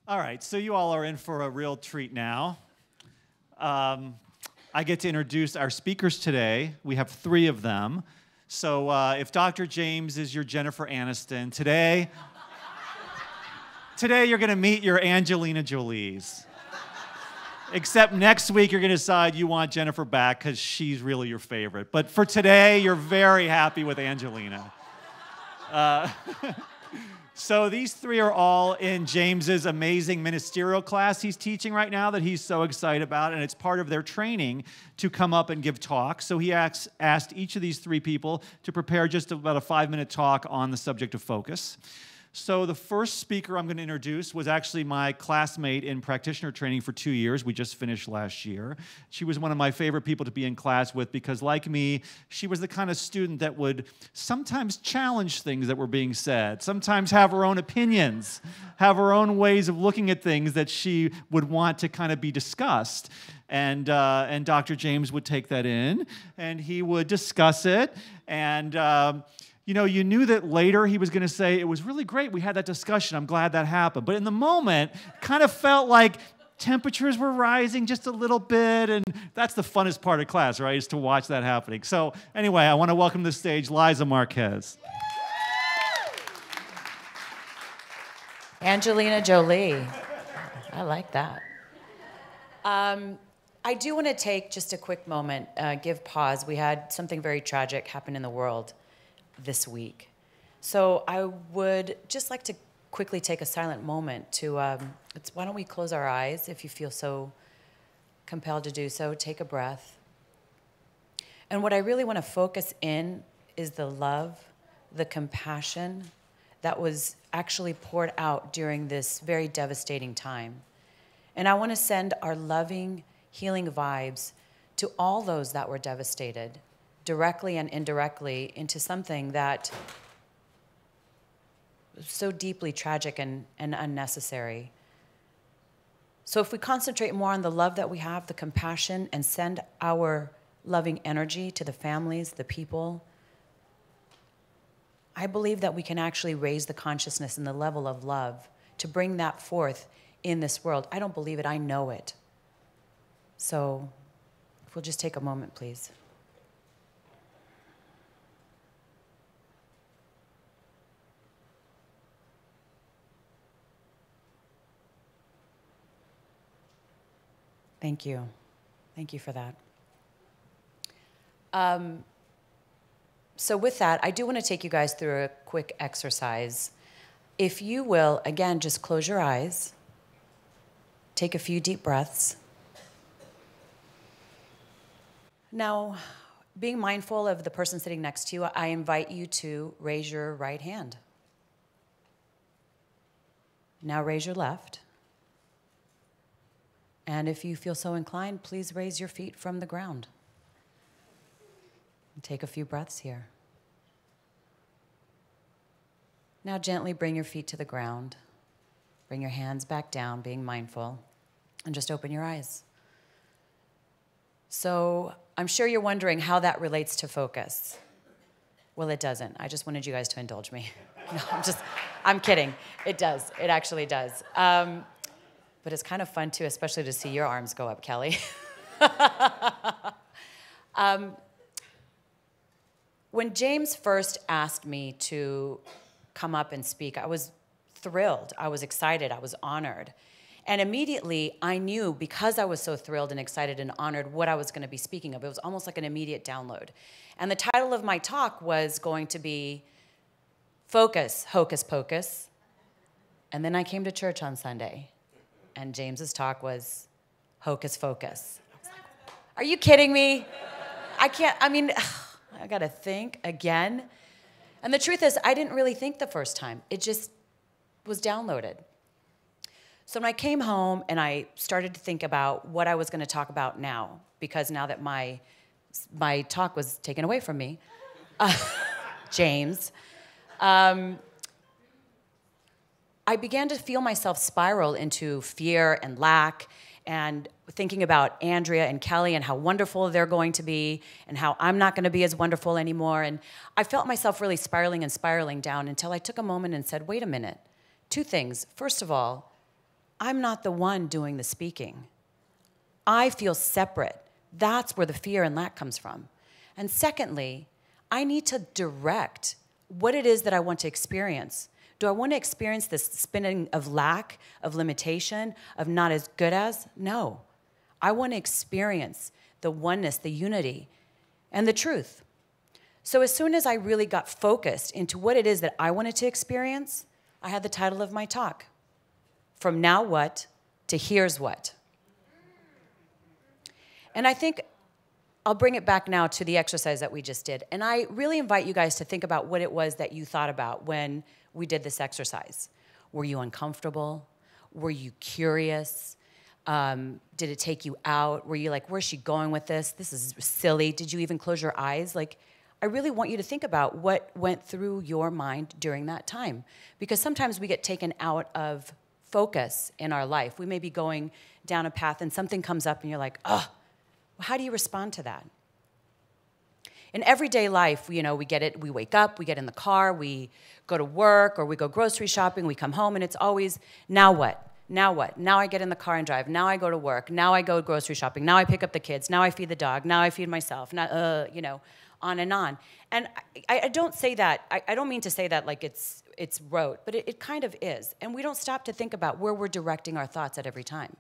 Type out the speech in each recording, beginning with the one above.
All right, so you all are in for a real treat now. I get to introduce our speakers today. We have 3 of them. So if Dr. James is your Jennifer Aniston, today you're going to meet your Angelina Jolies. Except next week you're going to decide you want Jennifer back because she's really your favorite. But for today, you're very happy with Angelina. So these 3 are all in James's amazing ministerial class he's teaching right now that he's so excited about, and it's part of their training to come up and give talks. So he asked each of these 3 people to prepare just about a 5-minute talk on the subject of focus. So the first speaker I'm going to introduce was actually my classmate in practitioner training for 2 years. We just finished last year. She was one of my favorite people to be in class with because, like me, she was the kind of student that would sometimes challenge things that were being said, sometimes have her own opinions, have her own ways of looking at things that she would want to kind of be discussed. And Dr. James would take that in, and he would discuss it, and you know, you knew that later he was going to say, it was really great, we had that discussion, I'm glad that happened. But in the moment, kind of felt like temperatures were rising just a little bit, and that's the funnest part of class, right, is to watch that happening. So anyway, I want to welcome to the stage Liza Marquez. Angelina Jolie. I like that. I do want to take just a quick moment, give pause. We had something very tragic happen in the world this week. So I would just like to quickly take a silent moment to, why don't we close our eyes if you feel so compelled to do so. Take a breath. And what I really want to focus in is the love, the compassion that was actually poured out during this very devastating time. And I want to send our loving, healing vibes to all those that were devastated, directly and indirectly, into something that was so deeply tragic and unnecessary. So if we concentrate more on the love that we have, the compassion, and send our loving energy to the families, the people, I believe that we can actually raise the consciousness and the level of love to bring that forth in this world. I don't believe it, I know it. So if we'll just take a moment, please. Thank you. Thank you for that. So with that, I do want to take you guys through a quick exercise. If you will, again, just close your eyes. Take a few deep breaths. Now, being mindful of the person sitting next to you, I invite you to raise your right hand. Now raise your left. And if you feel so inclined, please raise your feet from the ground. And take a few breaths here. Now gently bring your feet to the ground. Bring your hands back down, being mindful. And just open your eyes. So I'm sure you're wondering how that relates to focus. Well, it doesn't. I just wanted you guys to indulge me. No, I'm kidding. It does. It actually does. But it's kind of fun, too, especially to see your arms go up, Kelly. When James first asked me to come up and speak, I was thrilled. I was excited. I was honored. And immediately, I knew, because I was so thrilled and excited and honored, what I was going to be speaking of. It was almost like an immediate download. And the title of my talk was going to be Focus, Hocus Pocus. And then I came to church on Sunday. And James's talk was Hocus Focus. I was like, are you kidding me? I got to think again. And the truth is, I didn't really think the first time. It just was downloaded. So when I came home and I started to think about what I was going to talk about now, because now that my talk was taken away from me, James, I began to feel myself spiral into fear and lack, and thinking about Andrea and Kelly and how wonderful they're going to be and how I'm not going to be as wonderful anymore. And I felt myself really spiraling down until I took a moment and said, wait a minute, 2 things. First of all, I'm not the one doing the speaking. I feel separate. That's where the fear and lack comes from. And secondly, I need to direct what it is that I want to experience. Do I want to experience this spinning of lack, of limitation, of not as good as? No. I want to experience the oneness, the unity, and the truth. So as soon as I really got focused into what it is that I wanted to experience, I had the title of my talk, From Now What to Here's What. And I think I'll bring it back now to the exercise that we just did. And I really invite you guys to think about what it was that you thought about when we did this exercise. Were you uncomfortable? Were you curious? Did it take you out? Were you like, where's she going with this? This is silly. Did you even close your eyes? Like, I really want you to think about what went through your mind during that time. Because sometimes we get taken out of focus in our life. We may be going down a path and something comes up and you're like, oh, how do you respond to that? In everyday life, we get it, we wake up, we get in the car, we go to work, or we go grocery shopping, we come home, and it's always, now what? Now what? Now I get in the car and drive. Now I go to work. Now I go grocery shopping. Now I pick up the kids. Now I feed the dog. Now I feed myself. Now, on and on. And I don't say that, I don't mean to say that like it's rote, but it kind of is. And we don't stop to think about where we're directing our thoughts at every time,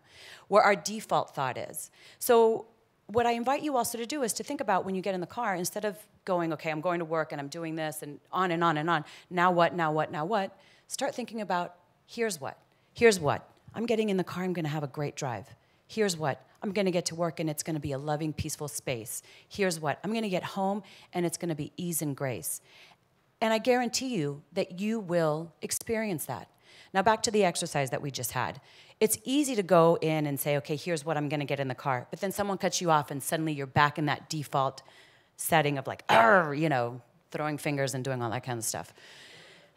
where our default thought is. So what I invite you also to do is to think about when you get in the car, instead of going, okay, I'm going to work and I'm doing this and on and on and on. Now what, now what, now what? Start thinking about, here's what. Here's what. I'm getting in the car, I'm going to have a great drive. Here's what. I'm going to get to work and it's going to be a loving, peaceful space. Here's what. I'm going to get home and it's going to be ease and grace. And I guarantee you that you will experience that. Now back to the exercise that we just had. It's easy to go in and say, okay, here's what I'm going to get in the car. But then someone cuts you off and suddenly you're back in that default setting of like, throwing fingers and doing all that kind of stuff.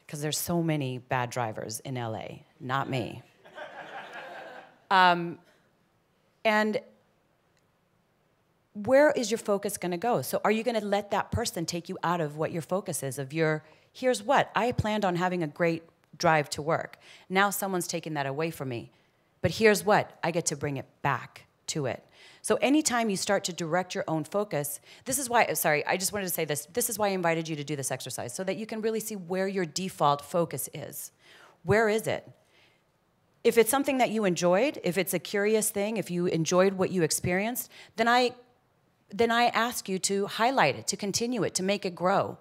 Because there's so many bad drivers in LA, not me. And where is your focus going to go? So are you going to let that person take you out of what your focus is, of your, here's what, I planned on having a great drive to work. Now someone's taking that away from me. But here's what, I get to bring it back to it. So anytime you start to direct your own focus, this is why, I just wanted to say this. This is why I invited you to do this exercise, so that you can really see where your default focus is. Where is it? If it's something that you enjoyed, if it's a curious thing, if you enjoyed what you experienced, then I ask you to highlight it, to continue it, to make it grow.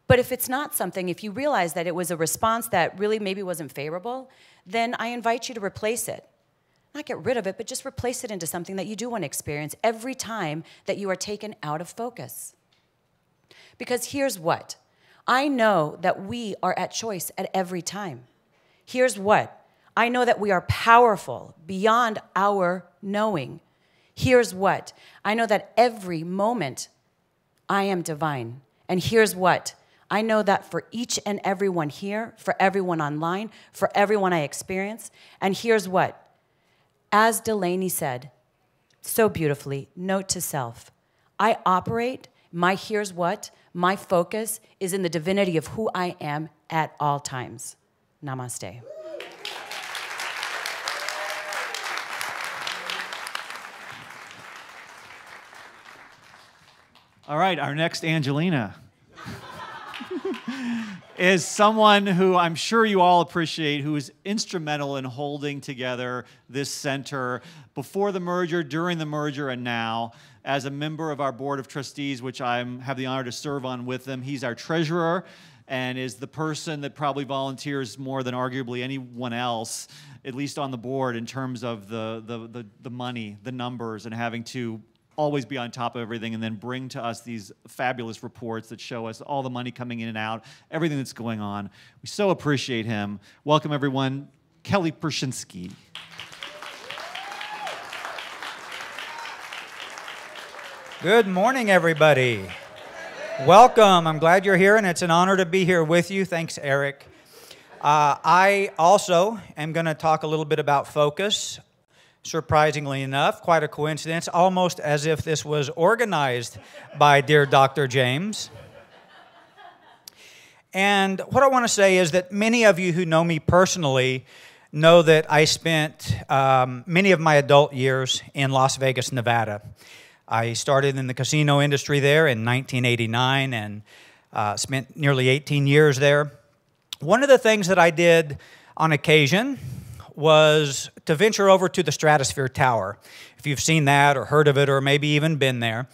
But if it's not something, if you realize that it was a response that really maybe wasn't favorable, then I invite you to replace it. Not get rid of it, but just replace it into something that you do want to experience every time that you are taken out of focus. Because here's what. I know that we are at choice at every time. Here's what. I know that we are powerful beyond our knowing. Here's what. I know that every moment I am divine. And here's what. I know that for each and everyone here, for everyone online, for everyone I experience. And here's what. As Delaney said so beautifully, note to self, I operate, my here's what, my focus is in the divinity of who I am at all times. Namaste. All right, our next Angelina is someone who I'm sure you all appreciate, who is instrumental in holding together this center before the merger, during the merger, and now. As a member of our board of trustees, which I have the honor to serve on with them, he's our treasurer and is the person that probably volunteers more than arguably anyone else, at least on the board, in terms of the money, the numbers, and having to always be on top of everything and then bring to us these fabulous reports that show us all the money coming in and out, everything that's going on. We so appreciate him. Welcome, everyone. Kelly Bershinsky. Good morning, everybody. Welcome. I'm glad you're here, and it's an honor to be here with you. Thanks, Eric. I also am going to talk a little bit about focus. Surprisingly enough, quite a coincidence, almost as if this was organized by dear Dr. James. And what I want to say is that many of you who know me personally know that I spent many of my adult years in Las Vegas, Nevada. I started in the casino industry there in 1989 and spent nearly 18 years there. One of the things that I did on occasion was to venture over to the Stratosphere Tower, if you've seen that or heard of it or maybe even been there.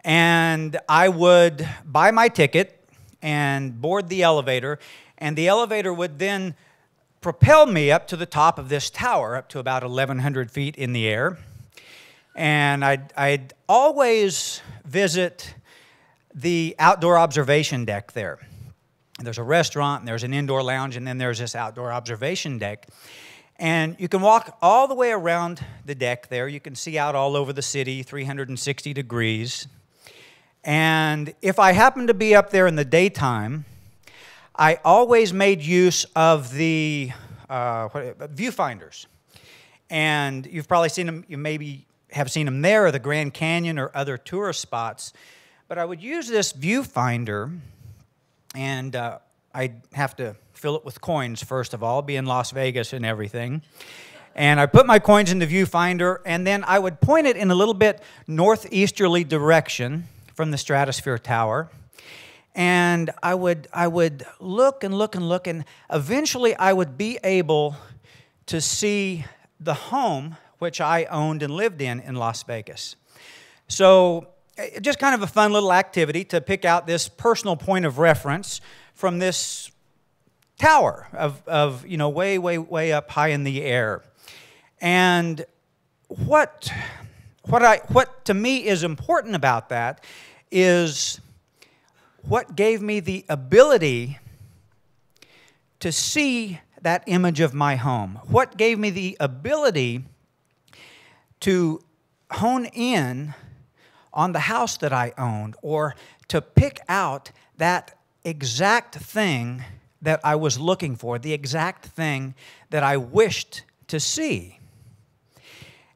And I would buy my ticket and board the elevator, and the elevator would then propel me up to the top of this tower, up to about 1,100 feet in the air. And I'd always visit the outdoor observation deck there. There's a restaurant, and there's an indoor lounge, and then there's this outdoor observation deck. And you can walk all the way around the deck there. You can see out all over the city, 360 degrees. And if I happened to be up there in the daytime, I always made use of the viewfinders. And you've probably seen them, you maybe have seen them there, or the Grand Canyon or other tourist spots. But I would use this viewfinder, and I'd have to fill it with coins, first of all, be in Las Vegas and everything. And I put my coins in the viewfinder, and then I would point it in a little bit northeasterly direction from the Stratosphere Tower. And I would look and look and look, and eventually I would be able to see the home which I owned and lived in Las Vegas. So just kind of a fun little activity to pick out this personal point of reference from this tower of you know, way up high in the air. And what to me is important about that is what gave me the ability to see that image of my home. What gave me the ability to hone in on the house that I owned, or to pick out that exact thing that I was looking for, the exact thing that I wished to see.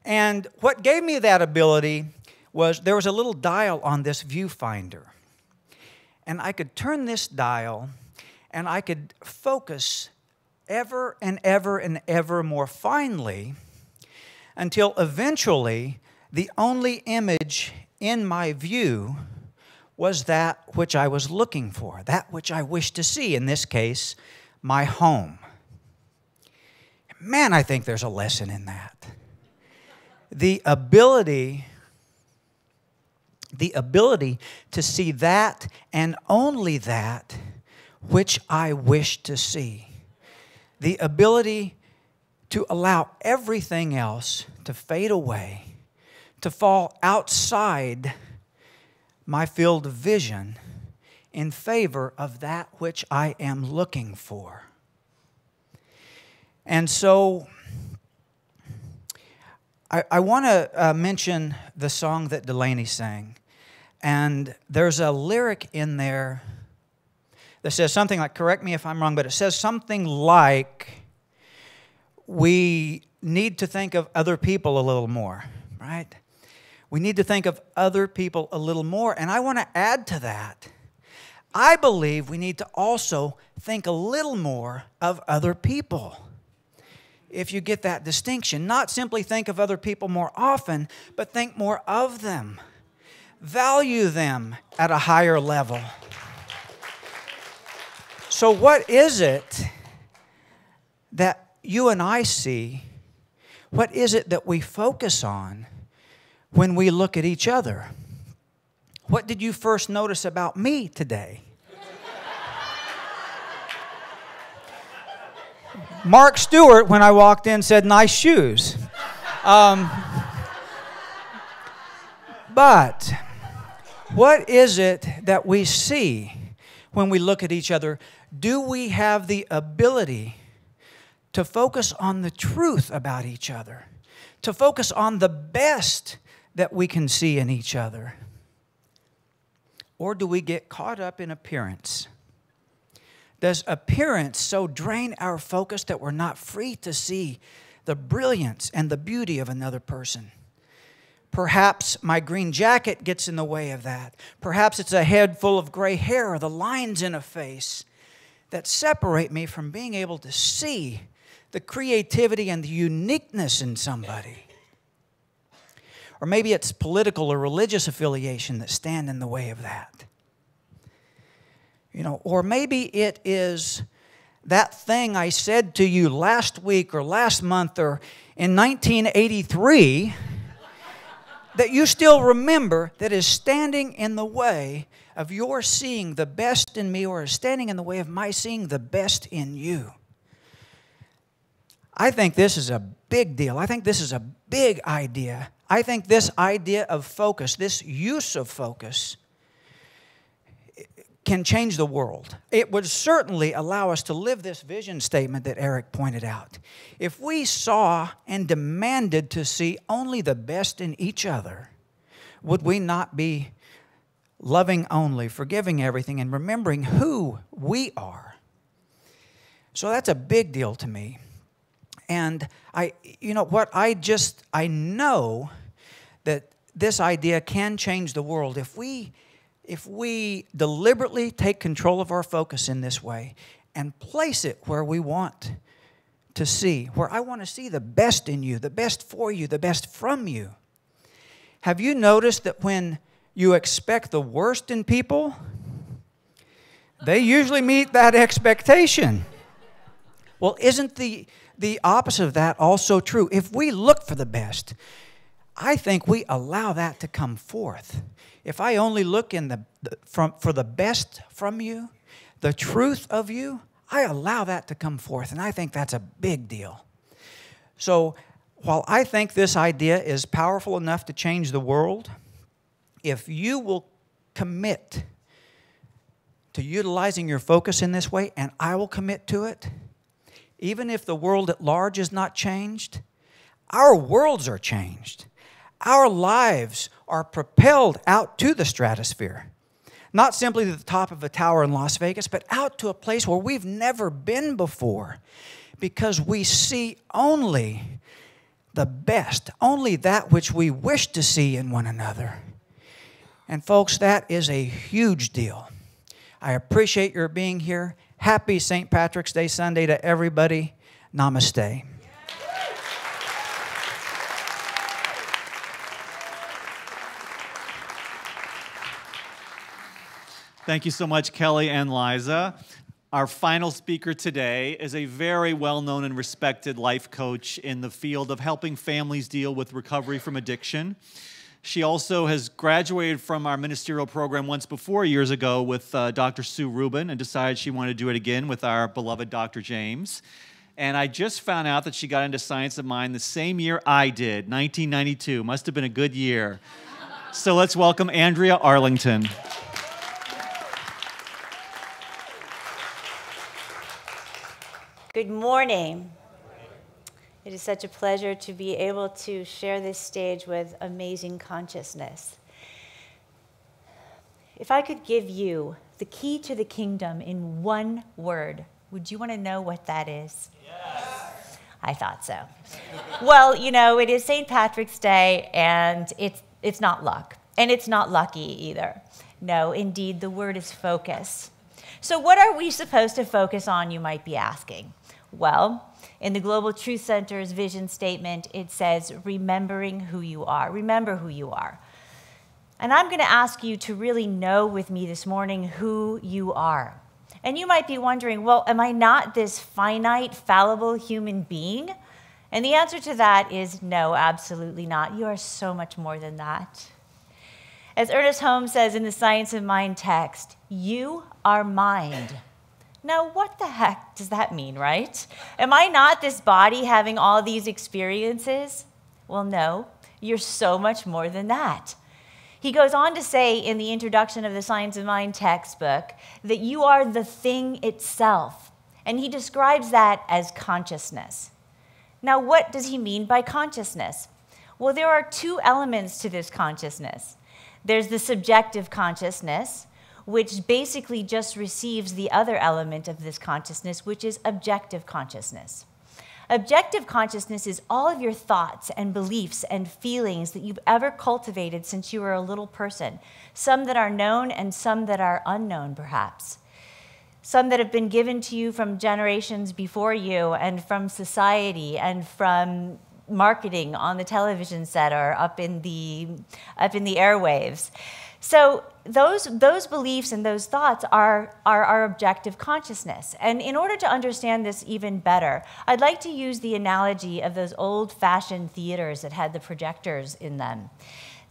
And what gave me that ability was there was a little dial on this viewfinder. And I could turn this dial, and I could focus ever and ever and ever more finely until eventually the only image in my view was that which I was looking for, that which I wished to see, in this case, my home. Man, I think there's a lesson in that. The ability to see that and only that which I wish to see. The ability to allow everything else to fade away, to fall outside my field of vision in favor of that which I am looking for. And so I want to mention the song that Delaney sang. And there's a lyric in there that says something like, correct me if I'm wrong, but it says something like, we need to think of other people a little more, right? We need to think of other people a little more. And I want to add to that. I believe we need to also think a little more of other people. If you get that distinction, not simply think of other people more often, but think more of them. Value them at a higher level. So what is it that you and I see? What is it that we focus on when we look at each other? What did you first notice about me today? Mark Stewart, when I walked in, said, nice shoes. But what is it that we see when we look at each other? Do we have the ability to focus on the truth about each other? To focus on the best that we can see in each other? Or do we get caught up in appearance? Does appearance so drain our focus that we're not free to see the brilliance and the beauty of another person? Perhaps my green jacket gets in the way of that. Perhaps it's a head full of gray hair or the lines in a face that separate me from being able to see the creativity and the uniqueness in somebody. Or maybe it's political or religious affiliation that stand in the way of that. Or maybe it is that thing I said to you last week or last month or in 1983 that you still remember that is standing in the way of your seeing the best in me or is standing in the way of my seeing the best in you. I think this is a big deal. I think this is a big idea. I think this idea of focus, this use of focus, can change the world. It would certainly allow us to live this vision statement that Eric pointed out. If we saw and demanded to see only the best in each other, would we not be loving only, forgiving everything, and remembering who we are? So that's a big deal to me. And I know that this idea can change the world if we deliberately take control of our focus in this way and place it where we want to see, where I want to see the best in you, the best for you, the best from you. Have you noticed that when you expect the worst in people, they usually meet that expectation? Well, isn't the opposite of that also true? If we look for the best, I think we allow that to come forth. If I only look for the best from you, the truth of you, I allow that to come forth, and I think that's a big deal. So while I think this idea is powerful enough to change the world, if you will commit to utilizing your focus in this way, and I will commit to it, even if the world at large is not changed, our worlds are changed. Our lives are propelled out to the stratosphere. Not simply to the top of a tower in Las Vegas, but out to a place where we've never been before, because we see only the best, only that which we wish to see in one another. And folks, that is a huge deal. I appreciate your being here. Happy St. Patrick's Day Sunday to everybody. Namaste. Thank you so much, Kelly and Liza. Our final speaker today is a very well-known and respected life coach in the field of helping families deal with recovery from addiction. She also has graduated from our ministerial program once before, years ago, with Dr. Sue Rubin, and decided she wanted to do it again with our beloved Dr. James. And I just found out that she got into Science of Mind the same year I did, 1992. Must have been a good year. So let's welcome Andrea Arlington. Good morning. It is such a pleasure to be able to share this stage with Amazing Consciousness. If I could give you the key to the kingdom in one word, would you want to know what that is? Yes. I thought so. Well, it is St. Patrick's Day, and it's not luck, and it's not lucky either. No, indeed, the word is focus. So what are we supposed to focus on, you might be asking? Well, in the Global Truth Center's vision statement, it says, remembering who you are. Remember who you are. And I'm going to ask you to really know with me this morning who you are. And you might be wondering, well, am I not this finite, fallible human being? And the answer to that is no, absolutely not. You are so much more than that. As Ernest Holmes says in the Science of Mind text, you are mind. Now, what the heck does that mean, right? Am I not this body having all these experiences? Well, no, you're so much more than that. He goes on to say in the introduction of the Science of Mind textbook that you are the thing itself, and he describes that as consciousness. Now, what does he mean by consciousness? Well, there are two elements to this consciousness. There's the subjective consciousness, which basically just receives the other element of this consciousness, which is objective consciousness. Objective consciousness is all of your thoughts and beliefs and feelings that you've ever cultivated since you were a little person, some that are known and some that are unknown, perhaps. some that have been given to you from generations before you and from society and from marketing on the television set or up in the airwaves. So those beliefs and those thoughts are our objective consciousness. And in order to understand this even better, I'd like to use the analogy of those old-fashioned theaters that had the projectors in them.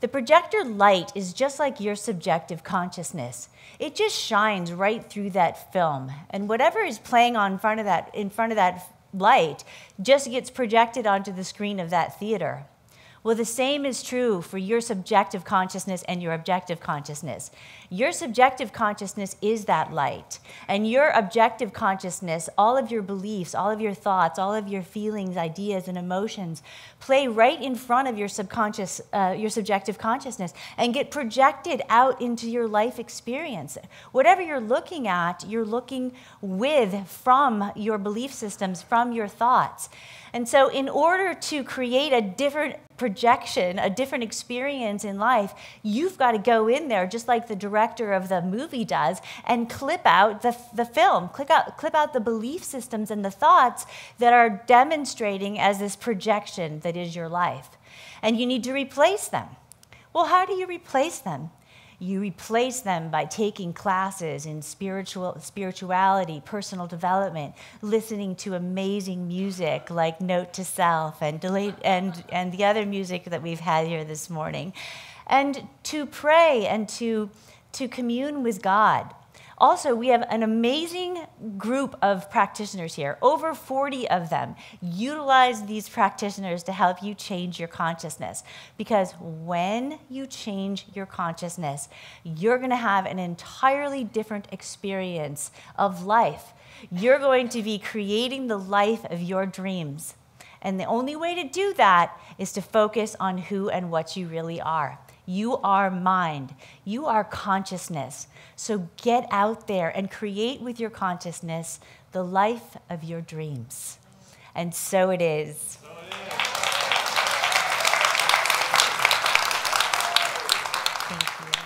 The projector light is just like your subjective consciousness. It just shines right through that film. And whatever is playing in front of that light just gets projected onto the screen of that theater. Well, the same is true for your subjective consciousness and your objective consciousness. Your subjective consciousness is that light. And your objective consciousness, all of your beliefs, all of your thoughts, all of your feelings, ideas, and emotions play right in front of your subconscious, your subjective consciousness and get projected out into your life experience. Whatever you're looking at, you're looking with from your belief systems, from your thoughts. And so in order to create a different projection, a different experience in life, you've got to go in there, just like the director of the movie does, and clip out the film, clip out the belief systems and the thoughts that are demonstrating as this projection that is your life. And you need to replace them. Well, how do you replace them? You replace them by taking classes in spirituality, personal development, listening to amazing music like Note to Self and the other music that we've had here this morning, and to pray and to commune with God. Also, we have an amazing group of practitioners here, over 40 of them. Utilize these practitioners to help you change your consciousness. Because when you change your consciousness, you're going to have an entirely different experience of life. You're going to be creating the life of your dreams. And the only way to do that is to focus on who and what you really are. You are mind. You are consciousness. So get out there and create with your consciousness the life of your dreams. And so it is. So it is. Thank you.